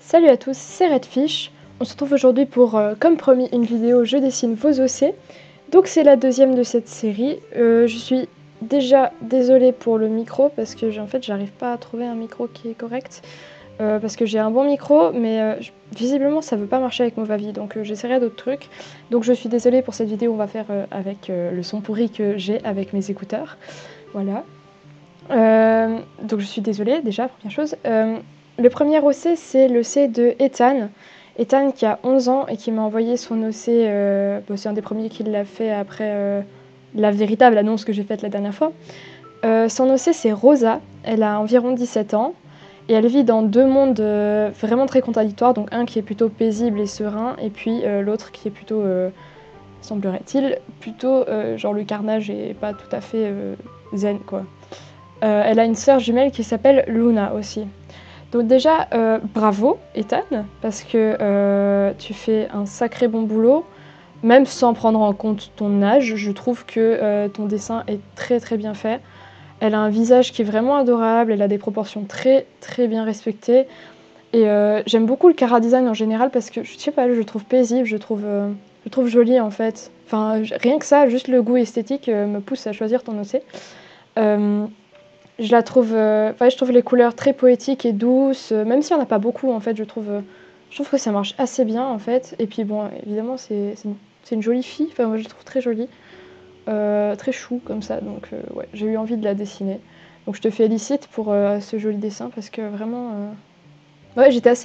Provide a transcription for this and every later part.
Salut à tous, c'est Redfish. On se retrouve aujourd'hui pour, comme promis, une vidéo Je dessine vos OC. Donc c'est la deuxième de cette série. Je suis déjà désolée pour le micro parce que en fait j'arrive pas à trouver un micro qui est correct. Parce que j'ai un bon micro, mais visiblement ça veut pas marcher avec Movavi, donc j'essaierai d'autres trucs. Donc je suis désolée pour cette vidéo, on va faire avec le son pourri que j'ai avec mes écouteurs. Voilà. Donc je suis désolée déjà, première chose. Le premier OC, c'est le C de Ethan. Ethan qui a 11 ans et qui m'a envoyé son OC, c'est un des premiers qui l'a fait après la véritable annonce que j'ai faite la dernière fois. Son OC, c'est Rosa, elle a environ 17 ans et elle vit dans deux mondes vraiment très contradictoires, donc un qui est plutôt paisible et serein et puis l'autre qui est plutôt, semblerait-il, plutôt genre le carnage et pas tout à fait zen quoi. Elle a une sœur jumelle qui s'appelle Luna aussi. Donc déjà, bravo Ethan, parce que tu fais un sacré bon boulot, même sans prendre en compte ton âge. Je trouve que ton dessin est très très bien fait. Elle a un visage qui est vraiment adorable, elle a des proportions très très bien respectées. Et j'aime beaucoup le chara design en général parce que, je sais pas, je le trouve paisible, je trouve joli en fait. Enfin, rien que ça, juste le goût esthétique me pousse à choisir ton OC. Je la trouve, je trouve les couleurs très poétiques et douces, même s'il n'y en a pas beaucoup en fait, je trouve que ça marche assez bien en fait. Et puis bon, évidemment c'est une jolie fille, enfin moi je la trouve très jolie, très chou comme ça, donc ouais, j'ai eu envie de la dessiner. Donc je te félicite pour ce joli dessin parce que vraiment, ouais, j'étais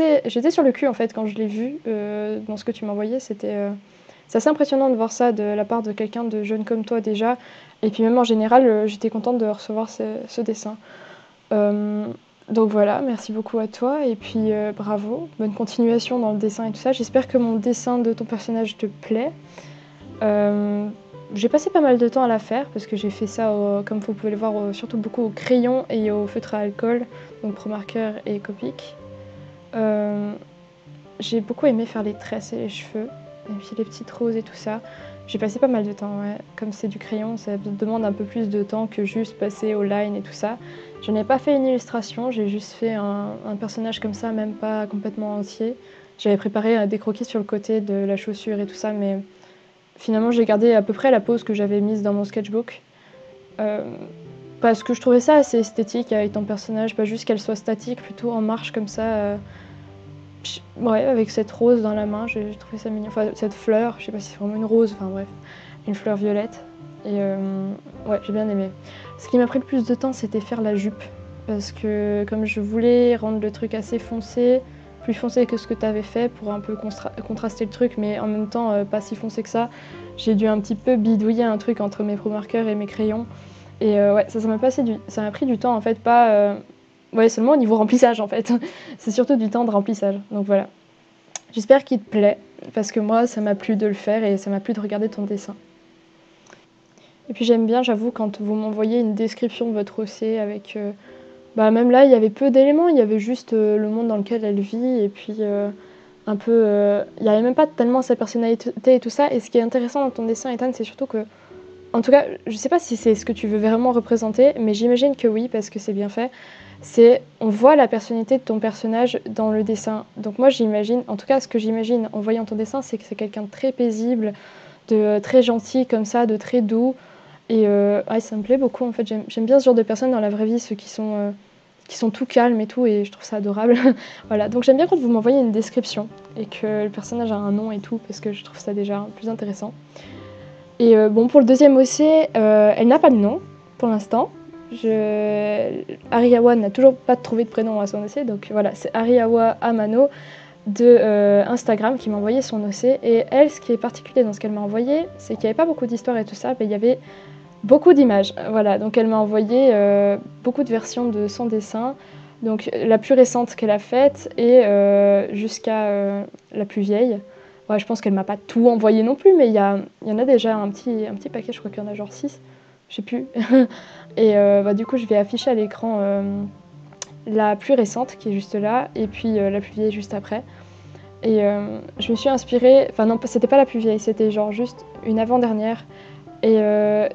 sur le cul en fait quand je l'ai vu dans ce que tu m'as envoyé, c'est assez impressionnant de voir ça de la part de quelqu'un de jeune comme toi déjà. Et puis même en général, j'étais contente de recevoir ce dessin. Euh, donc voilà, merci beaucoup à toi. Et puis bravo, bonne continuation dans le dessin et tout ça. J'espère que mon dessin de ton personnage te plaît. Euh, j'ai passé pas mal de temps à la faire parce que j'ai fait ça, comme vous pouvez le voir, surtout beaucoup au crayon et au feutre à alcool, donc pro marqueur et Copic. Euh, j'ai beaucoup aimé faire les tresses et les cheveux, et puis les petites roses et tout ça. J'ai passé pas mal de temps, ouais. Comme c'est du crayon, ça demande un peu plus de temps que juste passer au line et tout ça. Je n'ai pas fait une illustration, j'ai juste fait un personnage comme ça, même pas complètement entier. J'avais préparé des croquis sur le côté de la chaussure et tout ça, mais finalement j'ai gardé à peu près la pose que j'avais mise dans mon sketchbook. Euh, Parce que je trouvais ça assez esthétique avec ton personnage, pas juste qu'elle soit statique, plutôt en marche comme ça. Ouais, avec cette rose dans la main, j'ai trouvé ça mignon. Enfin, cette fleur, je sais pas si c'est vraiment une rose, enfin bref, une fleur violette. Et ouais, j'ai bien aimé. Ce qui m'a pris le plus de temps, c'était faire la jupe. Parce que comme je voulais rendre le truc assez foncé, plus foncé que ce que tu avais fait pour un peu contraster le truc, mais en même temps pas si foncé que ça, j'ai dû un petit peu bidouiller un truc entre mes pro marqueurs et mes crayons. Et ouais, ça m'a pris du temps en fait, pas ouais, seulement au niveau remplissage en fait. C'est surtout du temps de remplissage. Donc voilà. J'espère qu'il te plaît, parce que moi, ça m'a plu de le faire et ça m'a plu de regarder ton dessin. Et puis j'aime bien, j'avoue, quand vous m'envoyez une description de votre OC avec... bah même là, il y avait peu d'éléments, il y avait juste le monde dans lequel elle vit, et puis un peu... il n'y avait même pas tellement sa personnalité et tout ça. Et ce qui est intéressant dans ton dessin, Ethan, c'est surtout que... En tout cas, je sais pas si c'est ce que tu veux vraiment représenter, mais j'imagine que oui, parce que c'est bien fait. On voit la personnalité de ton personnage dans le dessin. Donc moi j'imagine, en tout cas ce que j'imagine en voyant ton dessin, c'est que c'est quelqu'un de très paisible, de très gentil comme ça, de très doux. Et ouais, ça me plaît beaucoup en fait. J'aime bien ce genre de personnes dans la vraie vie, ceux qui sont tout calmes et tout, et je trouve ça adorable. Voilà, donc j'aime bien quand vous m'envoyez une description et que le personnage a un nom et tout, parce que je trouve ça déjà plus intéressant. Et bon, pour le deuxième OC, elle n'a pas de nom pour l'instant. Ariawa n'a toujours pas trouvé de prénom à son OC, donc voilà, c'est Ariawa Amano de Instagram qui m'a envoyé son OC. Et elle, ce qui est particulier dans ce qu'elle m'a envoyé, c'est qu'il n'y avait pas beaucoup d'histoires et tout ça, mais il y avait beaucoup d'images. Voilà, donc elle m'a envoyé beaucoup de versions de son dessin. Donc la plus récente qu'elle a faite et jusqu'à la plus vieille. Ouais, je pense qu'elle m'a pas tout envoyé non plus, mais il y en a déjà un petit paquet, je crois qu'il y en a genre 6, je sais plus. Et du coup, je vais afficher à l'écran la plus récente qui est juste là, et puis la plus vieille juste après. Et je me suis inspirée, enfin non, c'était pas la plus vieille, c'était genre juste une avant-dernière. Et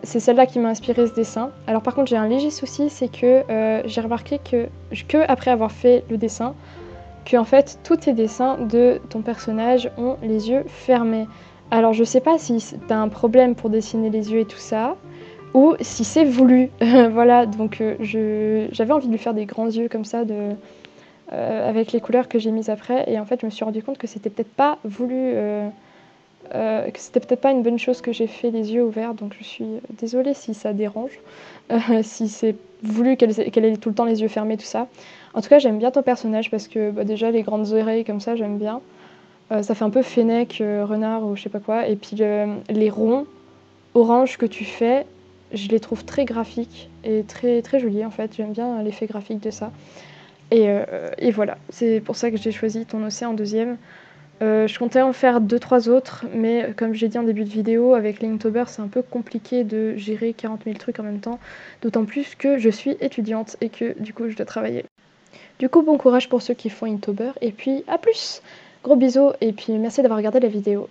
c'est celle-là qui m'a inspiré ce dessin. Alors par contre, j'ai un léger souci, c'est que j'ai remarqué que après avoir fait le dessin, qu'en fait tous tes dessins de ton personnage ont les yeux fermés. Alors je sais pas si tu as un problème pour dessiner les yeux et tout ça, ou si c'est voulu. Voilà, donc j'avais envie de lui faire des grands yeux comme ça avec les couleurs que j'ai mises après, et en fait je me suis rendu compte que c'était peut-être pas voulu, que c'était peut-être pas une bonne chose que j'ai fait les yeux ouverts, donc je suis désolée si ça dérange, si c'est voulu qu'elle ait tout le temps les yeux fermés, tout ça. En tout cas, j'aime bien ton personnage parce que bah, déjà les grandes oreilles comme ça, j'aime bien. Ça fait un peu fennec, renard ou je sais pas quoi, et puis les ronds orange que tu fais, je les trouve très graphiques et très, très jolis en fait. J'aime bien l'effet graphique de ça. Et voilà, c'est pour ça que j'ai choisi ton océan en deuxième. Je comptais en faire 2-3 autres, mais comme j'ai dit en début de vidéo, avec Linktober, c'est un peu compliqué de gérer 40 000 trucs en même temps, d'autant plus que je suis étudiante et que du coup je dois travailler. Du coup, bon courage pour ceux qui font Inktober, et puis à plus! Gros bisous, et puis merci d'avoir regardé la vidéo.